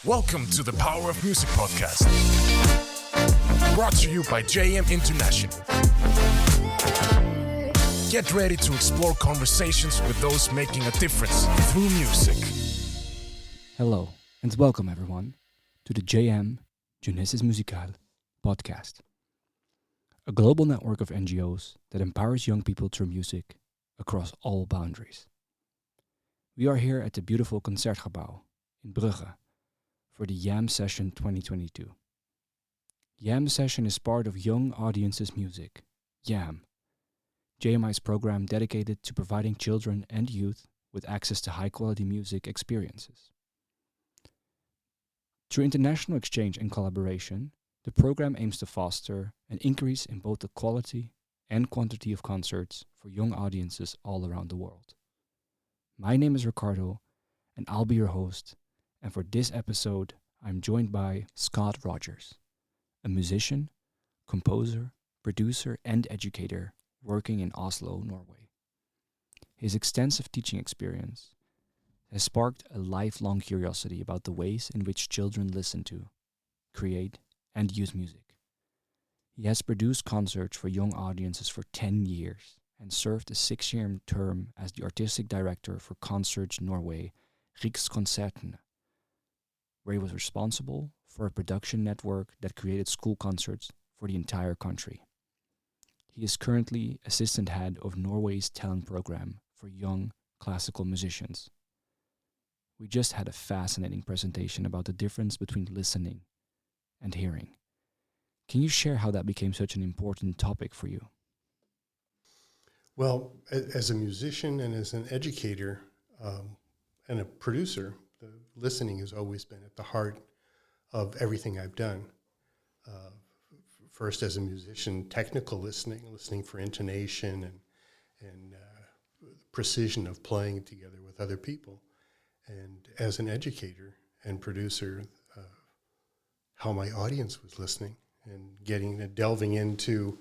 Welcome to the Power of Music podcast, brought to you by JM International. Get ready to explore conversations with those making a difference through music. Hello, and welcome everyone to the JM Genesis Musical podcast, a global network of NGOs that empowers young people through music across all boundaries. We are here at the beautiful Concertgebouw in Brugge for the YAM Session 2022. YAM Session is part of Young Audiences Music, YAM, JMI's program dedicated to providing children and youth with access to high-quality music experiences. Through international exchange and collaboration, the program aims to foster an increase in both the quality and quantity of concerts for young audiences all around the world. My name is Ricardo, and I'll be your host. And for this episode, I'm joined by Scott Rogers, a musician, composer, producer, and educator working in Oslo, Norway. His extensive teaching experience has sparked a lifelong curiosity about the ways in which children listen to, create, and use music. He has produced concerts for young audiences for 10 years and served a 6-year term as the artistic director for Concerts Norway, Rikskonsertene, where he was responsible for a production network that created school concerts for the entire country. He is currently assistant head of Norway's talent program for young classical musicians. We just had a fascinating presentation about the difference between listening and hearing. Can you share how that became such an important topic for you? Well, as a musician and as an educator and a producer, the listening has always been at the heart of everything I've done. First, as a musician, technical listening for intonation and precision of playing together with other people. And as an educator and producer, how my audience was listening and delving into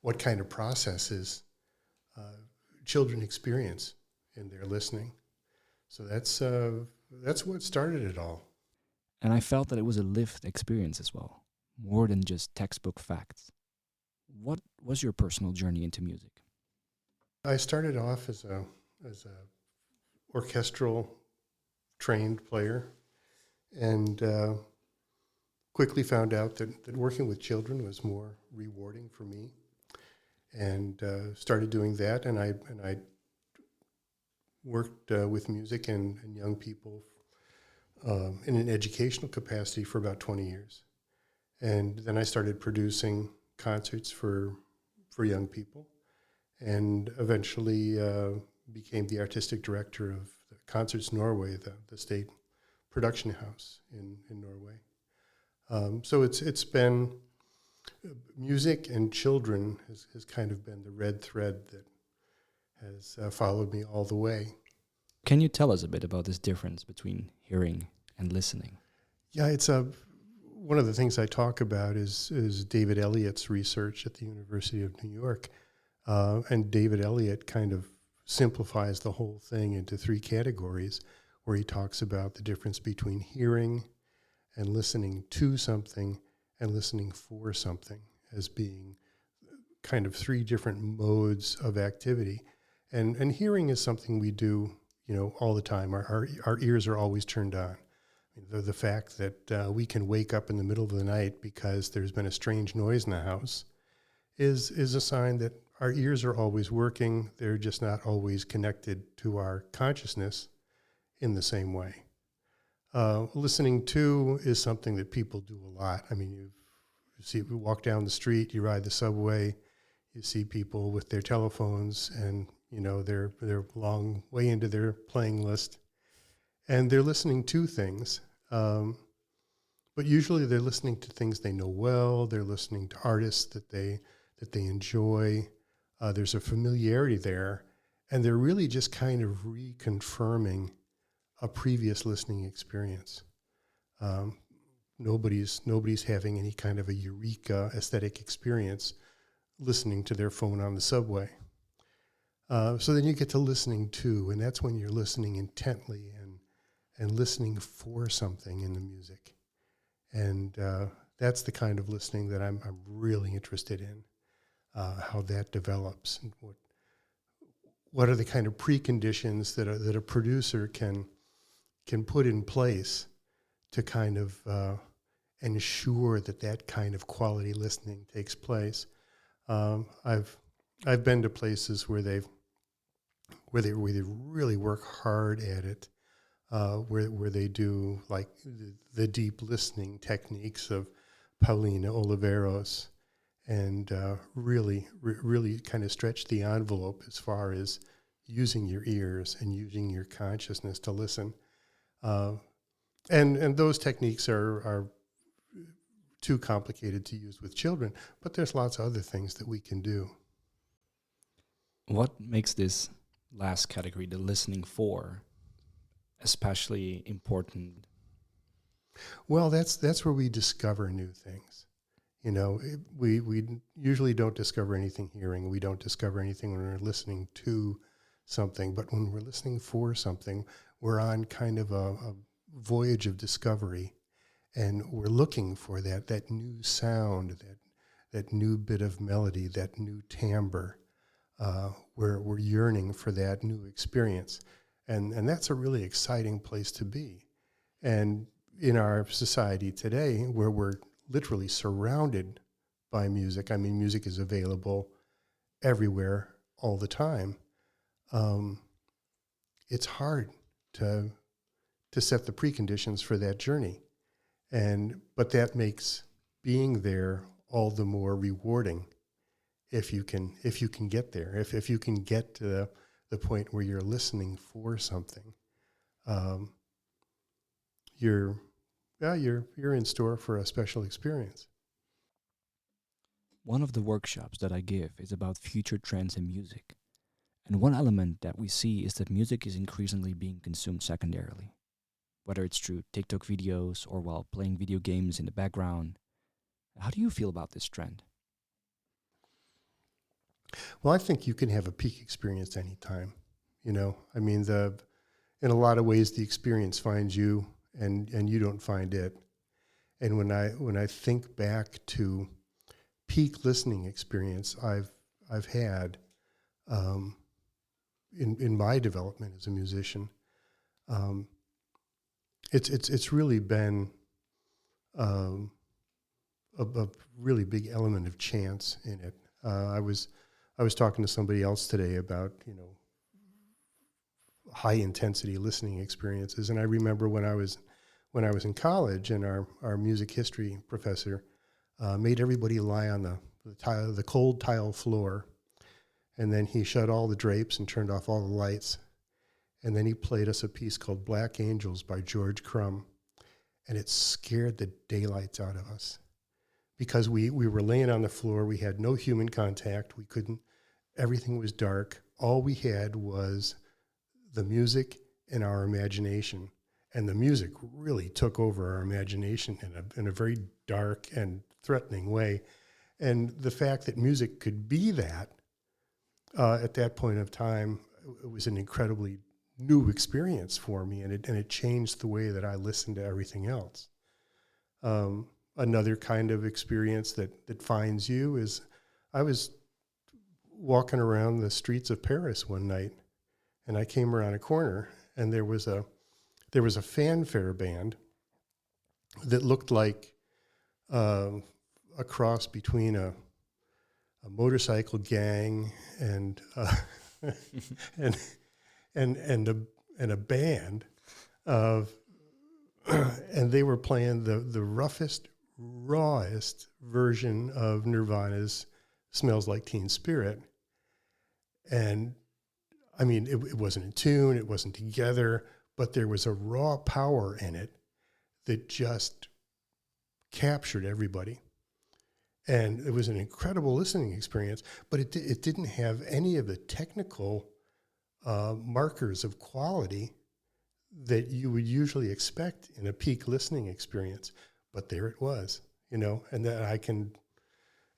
what kind of processes children experience in their listening. So that's what started it all. And I felt that it was a lived experience as well, more than just textbook facts. What was your personal journey into music? I started off as a orchestral trained player, and quickly found out that working with children was more rewarding for me, and started doing that. And I worked with music and young people in an educational capacity for about 20 years. And then I started producing concerts for young people, and eventually became the artistic director of the Concerts Norway, the state production house in Norway. So it's been music and children has kind of been the red thread that has followed me all the way. Can you tell us a bit about this difference between hearing and listening? Yeah, it's one of the things I talk about is David Elliott's research at the University of New York. And David Elliott kind of simplifies the whole thing into 3 categories, where he talks about the difference between hearing and listening to something and listening for something as being kind of 3 different modes of activity. And hearing is something we do, all the time. Our ears are always turned on. The fact that we can wake up in the middle of the night because there's been a strange noise in the house is a sign that our ears are always working. They're just not always connected to our consciousness in the same way. Listening to is something that people do a lot. I mean, you walk down the street, you ride the subway, you see people with their telephones, and they're long way into their playing list, and they're listening to things. But usually they're listening to things they know well. They're listening to artists that they enjoy. There's a familiarity there, and they're really just kind of reconfirming a previous listening experience. Nobody's having any kind of a eureka aesthetic experience listening to their phone on the subway. So then you get to listening to, and that's when you're listening intently and listening for something in the music. And that's the kind of listening that I'm really interested in, how that develops, and what are the kind of preconditions that a producer can put in place to kind of ensure that kind of quality listening takes place. I've been to places where they really work hard at it, where they do like the deep listening techniques of Paulina Oliveros, and really kind of stretch the envelope as far as using your ears and using your consciousness to listen. And those techniques are too complicated to use with children, but there's lots of other things that we can do. What makes this last category, the listening for, especially important? Well, that's where we discover new things. You know, we usually don't discover anything hearing. We don't discover anything when we're listening to something. But when we're listening for something, we're on kind of a voyage of discovery, and we're looking for that new sound, that new bit of melody, that new timbre. We're yearning for that new experience, and that's a really exciting place to be. And in our society today, where we're literally surrounded by music, I mean, music is available everywhere all the time. It's hard to set the preconditions for that journey, but that makes being there all the more rewarding. If you can get there, if you can get to the point where you're listening for something, you're in store for a special experience. One of the workshops that I give is about future trends in music. And one element that we see is that music is increasingly being consumed secondarily, whether it's through TikTok videos or while playing video games in the background. How do you feel about this trend? Well, I think you can have a peak experience anytime. You know, I mean, in a lot of ways, the experience finds you, and you don't find it. And when I think back to peak listening experience I've had in my development as a musician, it's really been a really big element of chance in it. I was talking to somebody else today about, you know, high intensity listening experiences, and I remember when I was in college, and our music history professor made everybody lie on the cold tile floor, and then he shut all the drapes and turned off all the lights, and then he played us a piece called Black Angels by George Crumb, and it scared the daylights out of us, because we were laying on the floor, we had no human contact, everything was dark, all we had was the music and our imagination. And the music really took over our imagination in a very dark and threatening way. And the fact that music could be that at that point of time, it was an incredibly new experience for me, and it changed the way that I listened to everything else. Another kind of experience that finds you is, I was walking around the streets of Paris one night, and I came around a corner, and there was a fanfare band that looked like a cross between a motorcycle gang and a band of, and they were playing the roughest, rawest version of Nirvana's "Smells Like Teen Spirit." And I mean, it wasn't in tune, it wasn't together, but there was a raw power in it that just captured everybody. And it was an incredible listening experience, but it didn't have any of the technical markers of quality that you would usually expect in a peak listening experience. But there it was, you know, and that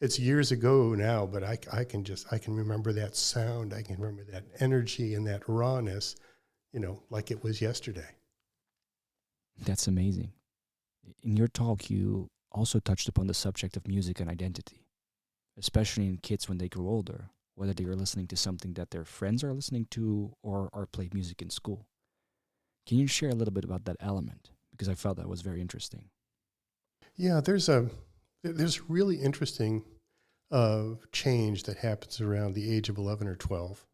it's years ago now, but I can remember that sound. I can remember that energy and that rawness, you know, like it was yesterday. That's amazing. In your talk, you also touched upon the subject of music and identity, especially in kids when they grow older, whether they are listening to something that their friends are listening to or are played music in school. Can you share a little bit about that element? Because I felt that was very interesting. Yeah, there's really interesting change that happens around the age of 11 or 12.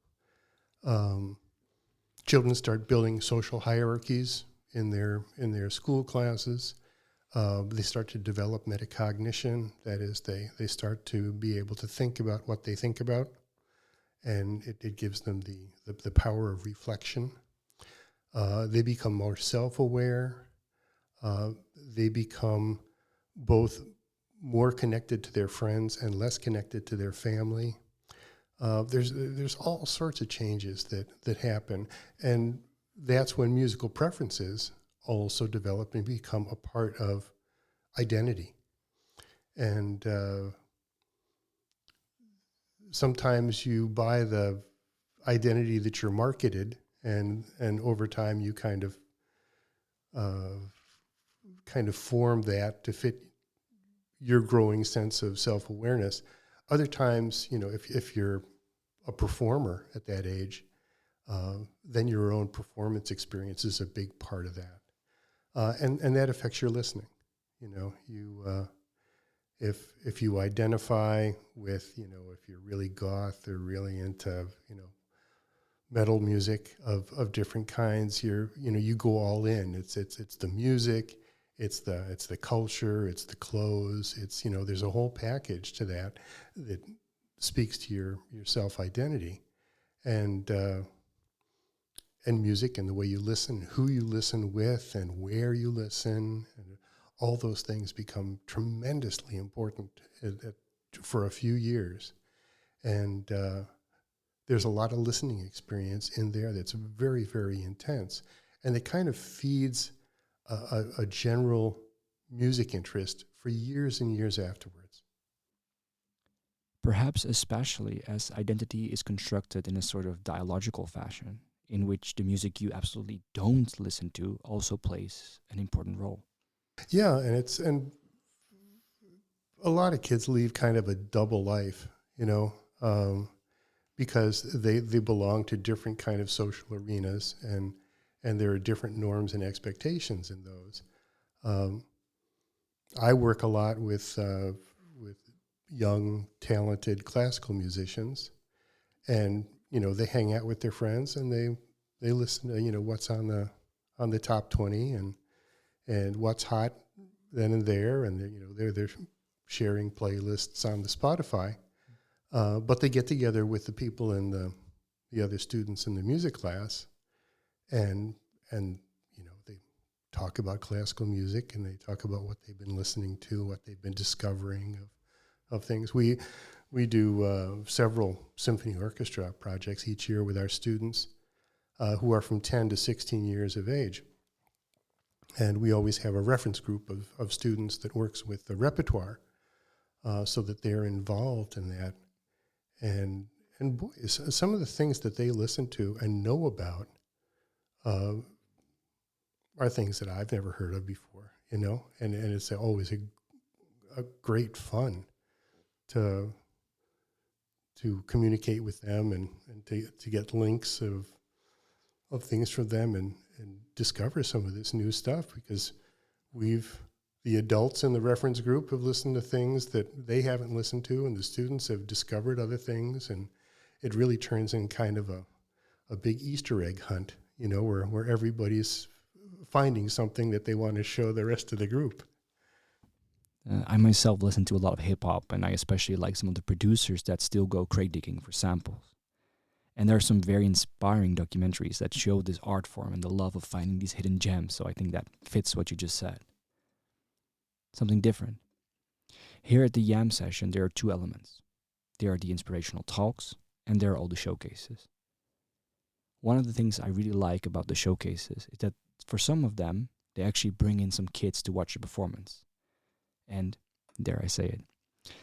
Children start building social hierarchies in their school classes. They start to develop metacognition. That is, they start to be able to think about what they think about, and it gives them the power of reflection. They become more self-aware. They become both more connected to their friends and less connected to their family. There's all sorts of changes that happen, and that's when musical preferences also develop and become a part of identity. And sometimes you buy the identity that you're marketed, and over time you kind of form that to fit your growing sense of self-awareness. Other times, if you're a performer at that age, then your own performance experience is a big part of that. And that affects your listening. If you identify with, if you're really goth or really into, metal music of different kinds, you go all in. It's the music, it's the culture, it's the clothes, there's a whole package to that speaks to your self-identity, and music and the way you listen, who you listen with, and where you listen, and all those things become tremendously important for a few years. And there's a lot of listening experience in there that's very, very intense. And it kind of feeds a general music interest for years and years afterwards. Perhaps especially as identity is constructed in a sort of dialogical fashion, in which the music you absolutely don't listen to also plays an important role. Yeah, and a lot of kids lead kind of a double life, because they belong to different kind of social arenas, and there are different norms and expectations in those. I work a lot with young, talented classical musicians, and they hang out with their friends, and they listen to what's on the top 20 and what's hot then and there, and they're sharing playlists on the Spotify. But they get together with the people in the other students in the music class, and they talk about classical music, and they talk about what they've been listening to, what they've been discovering of things. We do several symphony orchestra projects each year with our students who are from 10 to 16 years of age. And we always have a reference group of students that works with the repertoire so that they're involved in that. And boy, some of the things that they listen to and know about are things that I've never heard of before, and it's always a great fun to communicate with them and to get links of things from them and discover some of this new stuff, because the adults in the reference group have listened to things that they haven't listened to, and the students have discovered other things, and it really turns in kind of a big Easter egg hunt, where everybody's finding something that they want to show the rest of the group. I myself listen to a lot of hip-hop, and I especially like some of the producers that still go crate digging for samples. And there are some very inspiring documentaries that show this art form and the love of finding these hidden gems, so I think that fits what you just said. Something different. Here at the YAM session, there are two elements. There are the inspirational talks, and there are all the showcases. One of the things I really like about the showcases is that for some of them, they actually bring in some kids to watch the performance. And, dare I say it,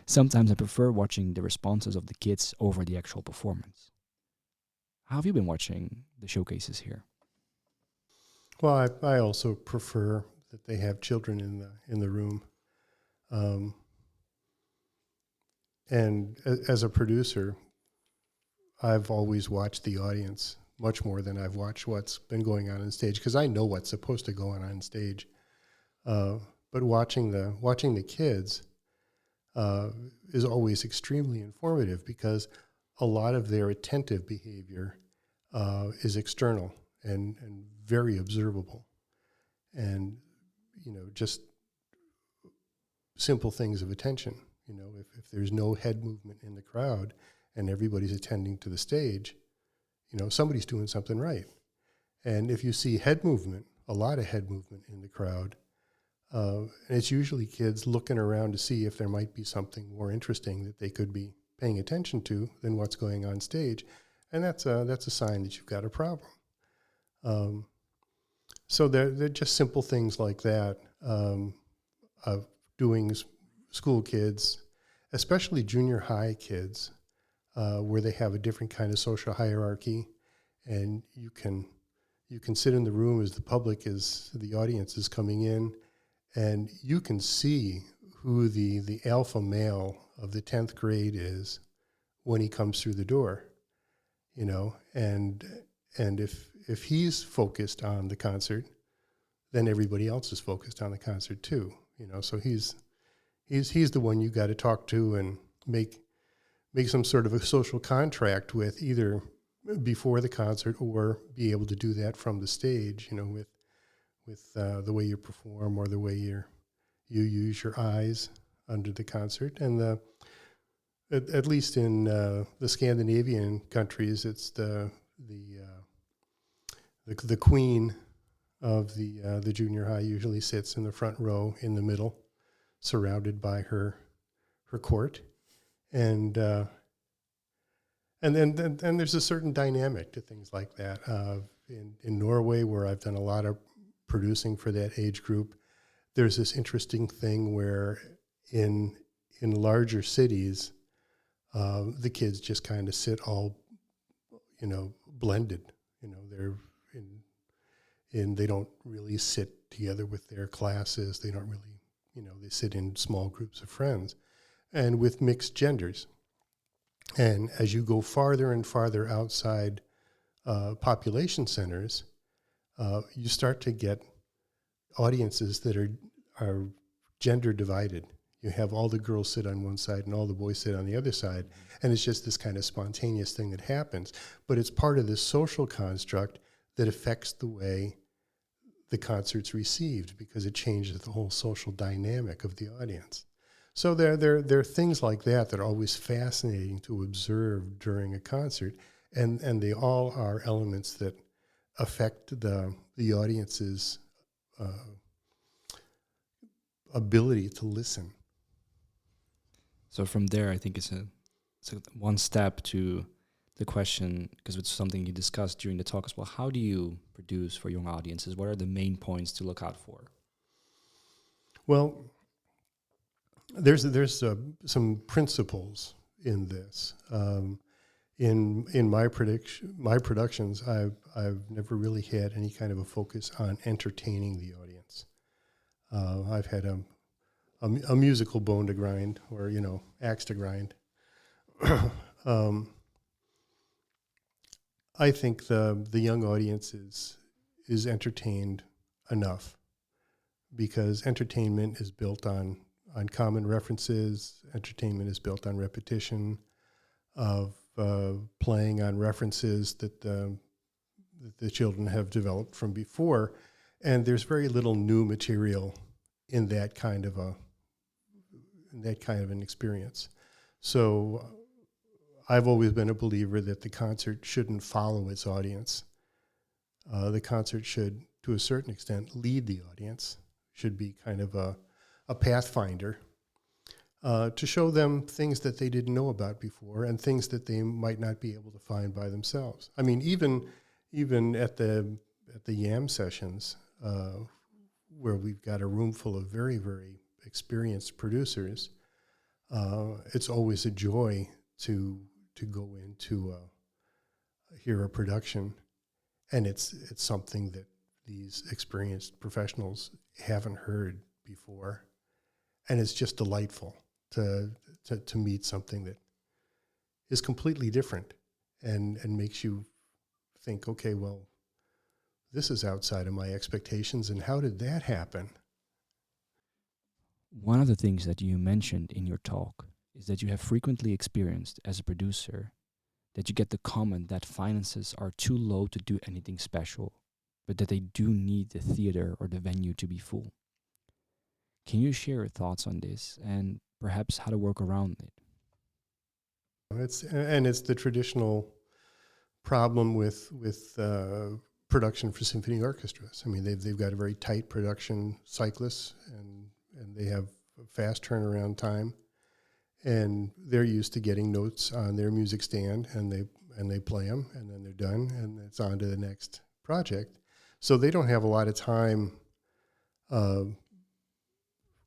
sometimes I prefer watching the responses of the kids over the actual performance. How have you been watching the showcases here? Well, I also prefer that they have children in the room. And as a producer, I've always watched the audience much more than I've watched what's been going on stage, because I know what's supposed to go on stage. But watching the kids is always extremely informative, because a lot of their attentive behavior is external and very observable. And, just simple things of attention. If there's no head movement in the crowd and everybody's attending to the stage, somebody's doing something right. And if you see head movement, a lot of head movement in the crowd, it's usually kids looking around to see if there might be something more interesting that they could be paying attention to than what's going on stage. And that's a sign that you've got a problem. So they're just simple things like that, of doing school kids, especially junior high kids, where they have a different kind of social hierarchy, and you can sit in the room as the audience is coming in, and you can see who the alpha male of the 10th grade is when he comes through the door, and if he's focused on the concert, then everybody else is focused on the concert too, so he's the one you got to talk to and make some sort of a social contract with, either before the concert or be able to do that from the stage, with the way you perform or the way you use your eyes under the concert. And at least in the Scandinavian countries, it's the queen of the junior high usually sits in the front row in the middle, surrounded by her court, and then there's a certain dynamic to things like that. In Norway, where I've done a lot of producing for that age group, there's this interesting thing where in larger cities, the kids just kind of sit all, blended. They're they don't really sit together with their classes. They don't really, they sit in small groups of friends, and with mixed genders. And as you go farther and farther outside population centers, you start to get audiences that are gender divided. You have all the girls sit on one side and all the boys sit on the other side, and it's just this kind of spontaneous thing that happens. But it's part of this social construct that affects the way the concert's received, because it changes the whole social dynamic of the audience. So there are things like that are always fascinating to observe during a concert, and they all are elements that affect the audience's ability to listen. So from there, I think it's one step to the question, because it's something you discussed during the talk as well. How do you produce for young audiences? What are the main points to look out for? Well, there's some principles in this. In my productions, I've never really had any kind of a focus on entertaining the audience. I've had a musical bone to grind, or axe to grind. I think the young audience is entertained enough, because entertainment is built on common references. Entertainment is built on repetition, of playing on references that the children have developed from before, and there's very little new material in that kind of an experience. So I've always been a believer that the concert shouldn't follow its audience. The concert should, to a certain extent, lead the audience, should be kind of a pathfinder, to show them things that they didn't know about before, and things that they might not be able to find by themselves. I mean, even at the YAM sessions, where we've got a room full of very, very experienced producers, it's always a joy to go in to hear a production, and it's something that these experienced professionals haven't heard before. And it's just delightful to meet something that is completely different and makes you think, okay, well, this is outside of my expectations, and how did that happen? One of the things that you mentioned in your talk is that you have frequently experienced as a producer that you get the comment that finances are too low to do anything special, but that they do need the theater or the venue to be full. Can you share your thoughts on this and perhaps how to work around it? It's the traditional problem with production for symphony orchestras. I mean, they've got a very tight production cyclus, and they have a fast turnaround time, and they're used to getting notes on their music stand, and they play them, and then they're done, and it's on to the next project. So they don't have a lot of time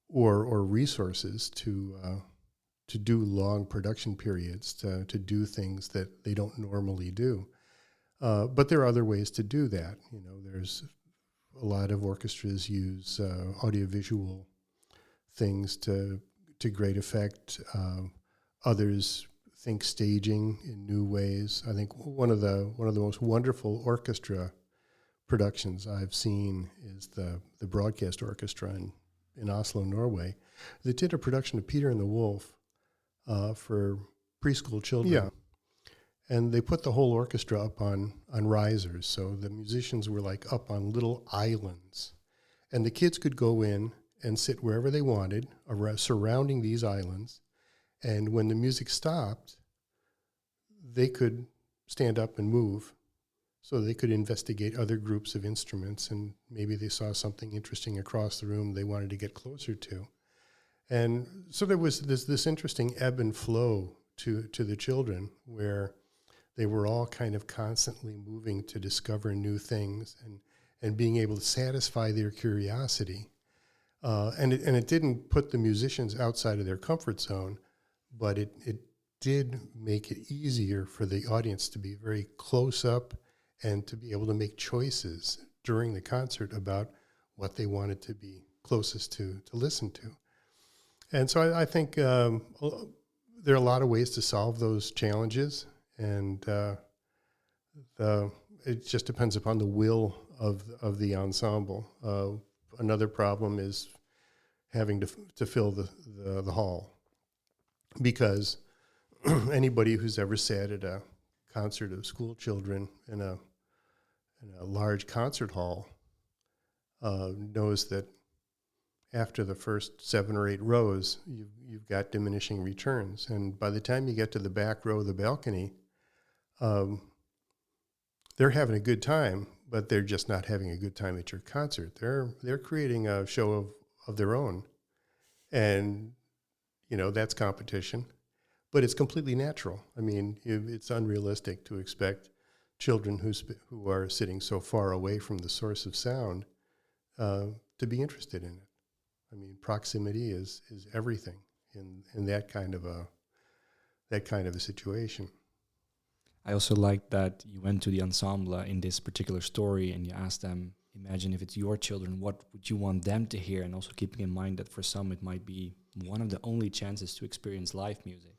or resources to do long production periods, to do things that they don't normally do. But there are other ways to do that. You know, there's a lot of orchestras use audiovisual things to great effect. Others think staging in new ways. I think one of the most wonderful orchestra productions I've seen is the Broadcast Orchestra in Oslo, Norway. They did a production of Peter and the Wolf for preschool children. Yeah. And they put the whole orchestra up on risers. So the musicians were like up on little islands. And the kids could go in and sit wherever they wanted, surrounding these islands. And when the music stopped, they could stand up and move. So they could investigate other groups of instruments, and maybe they saw something interesting across the room they wanted to get closer to. And so there was this interesting ebb and flow to the children, where they were all kind of constantly moving to discover new things and being able to satisfy their curiosity. And it didn't put the musicians outside of their comfort zone, but it did make it easier for the audience to be very close up and to be able to make choices during the concert about what they wanted to be closest to listen to. And so I think there are a lot of ways to solve those challenges, and it just depends upon the will of the ensemble. Another problem is having to fill the hall, because anybody who's ever sat at a concert of school children in a large concert hall knows that after the first 7 or 8 rows, you've got diminishing returns. And by the time you get to the back row of the balcony, they're having a good time, but they're just not having a good time at your concert. They're creating a show of their own. And, you know, that's competition. But it's completely natural. I mean, it's unrealistic to expect children who are sitting so far away from the source of sound to be interested in it. I mean, proximity is everything in that kind of a situation. I also like that you went to the ensemble in this particular story and you asked them, imagine if it's your children, what would you want them to hear? And also keeping in mind that for some it might be one of the only chances to experience live music.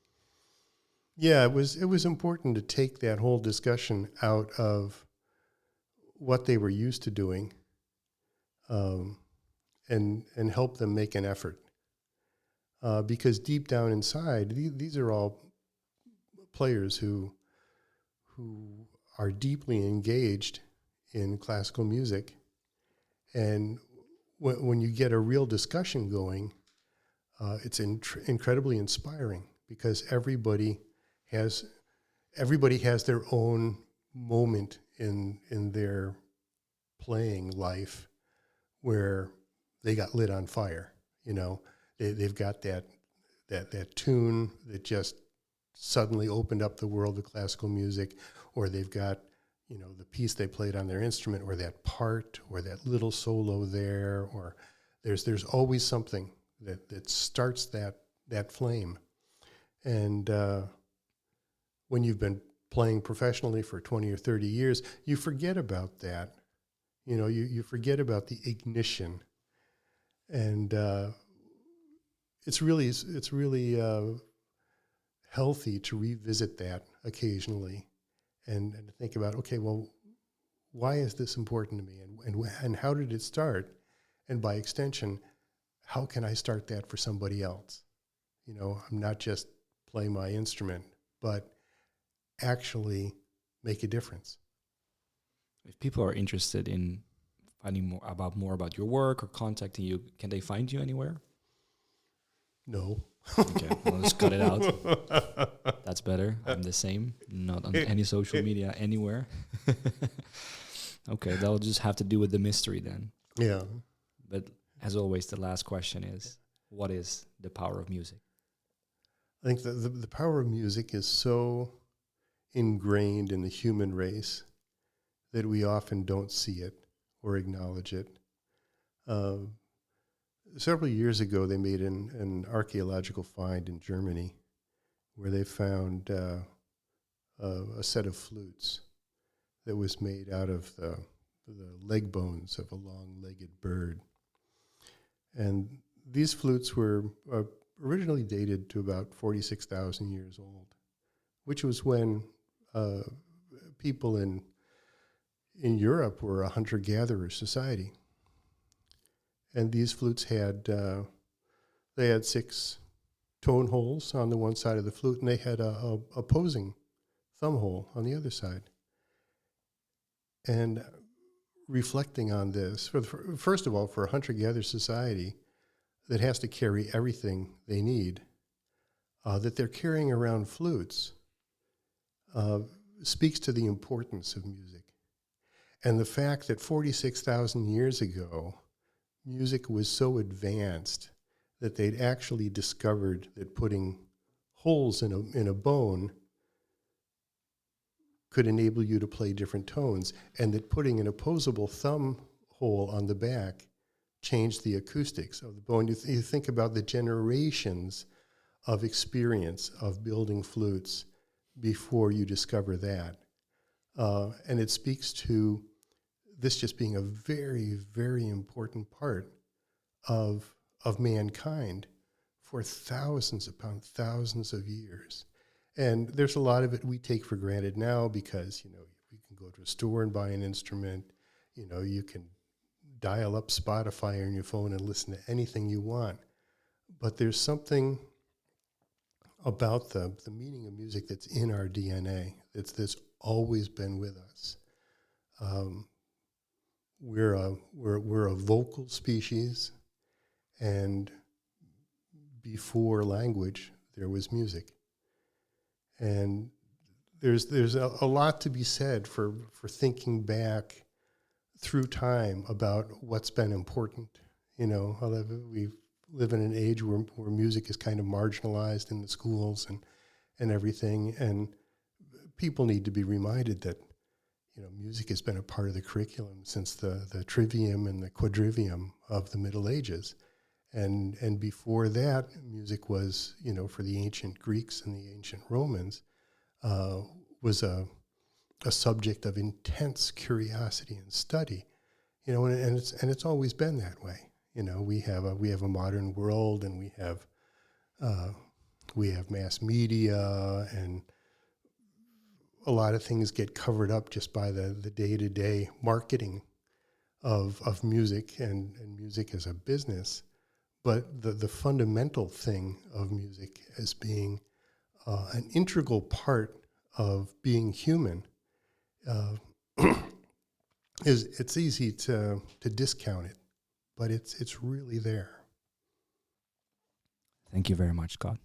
Yeah, it was important to take that whole discussion out of what they were used to doing, and help them make an effort. Because deep down inside, these are all players who are deeply engaged in classical music, and when you get a real discussion going, it's incredibly inspiring, because everybody has their own moment in their playing life where they got lit on fire. You know, they've got that tune that just suddenly opened up the world of classical music, or they've got, you know, the piece they played on their instrument, or that part, or that little solo there, or there's always something that starts that flame. And when you've been playing professionally for 20 or 30 years, you forget about that. You forget about the ignition, and it's really healthy to revisit that occasionally, and think about, okay, well, why is this important to me, and how did it start, and by extension, how can I start that for somebody else? I'm not just play my instrument, but actually make a difference. If people are interested in finding more about your work or contacting you, can they find you anywhere? No. Okay, well, let's cut it out. That's better. I'm the same. Not on any social media anywhere. Okay, that'll just have to do with the mystery then. Yeah. But as always, the last question is, what is the power of music? I think the power of music is so ingrained in the human race that we often don't see it or acknowledge it. Several years ago, they made an archaeological find in Germany where they found a set of flutes that was made out of the leg bones of a long-legged bird. And these flutes were originally dated to about 46,000 years old, which was when people in Europe were a hunter-gatherer society. And these flutes had 6 tone holes on the one side of the flute, and they had a opposing thumb hole on the other side. And reflecting on this, first of all, for a hunter-gatherer society that has to carry everything they need, that they're carrying around flutes speaks to the importance of music. And the fact that 46,000 years ago, music was so advanced that they'd actually discovered that putting holes in a bone could enable you to play different tones, and that putting an opposable thumb hole on the back changed the acoustics of the bone. You think about the generations of experience of building flutes before you discover that. And it speaks to this just being a very, very important part of mankind for thousands upon thousands of years. And there's a lot of it we take for granted now because, you can go to a store and buy an instrument. You can dial up Spotify on your phone and listen to anything you want. But there's something about the meaning of music that's in our DNA, that's always been with us. We're a vocal species, and before language, there was music. And there's a lot to be said for thinking back through time about what's been important. We live in an age where music is kind of marginalized in the schools and everything, and people need to be reminded that music has been a part of the curriculum since the trivium and the quadrivium of the Middle Ages. And before that, music was, for the ancient Greeks and the ancient Romans, was a subject of intense curiosity and study. And it's always been that way. We have a modern world, and we have mass media, and a lot of things get covered up just by the day-to-day marketing of music and music as a business. But the fundamental thing of music as being an integral part of being human it's easy to discount it, but it's really there. Thank you very much, Scott.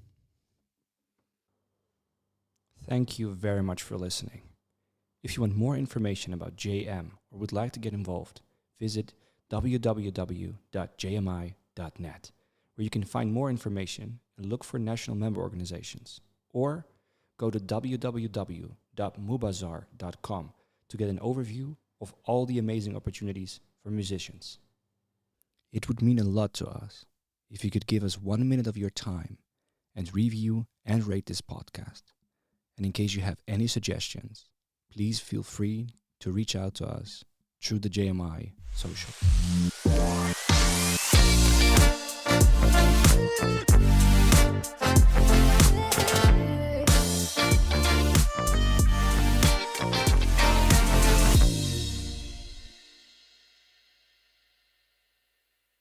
Thank you very much for listening. If you want more information about JM or would like to get involved, visit www.jmi.net, where you can find more information and look for national member organizations, or go to www.mubazar.com to get an overview of all the amazing opportunities for musicians. It would mean a lot to us if you could give us 1 minute of your time and review and rate this podcast. And in case you have any suggestions, please feel free to reach out to us through the JMI social.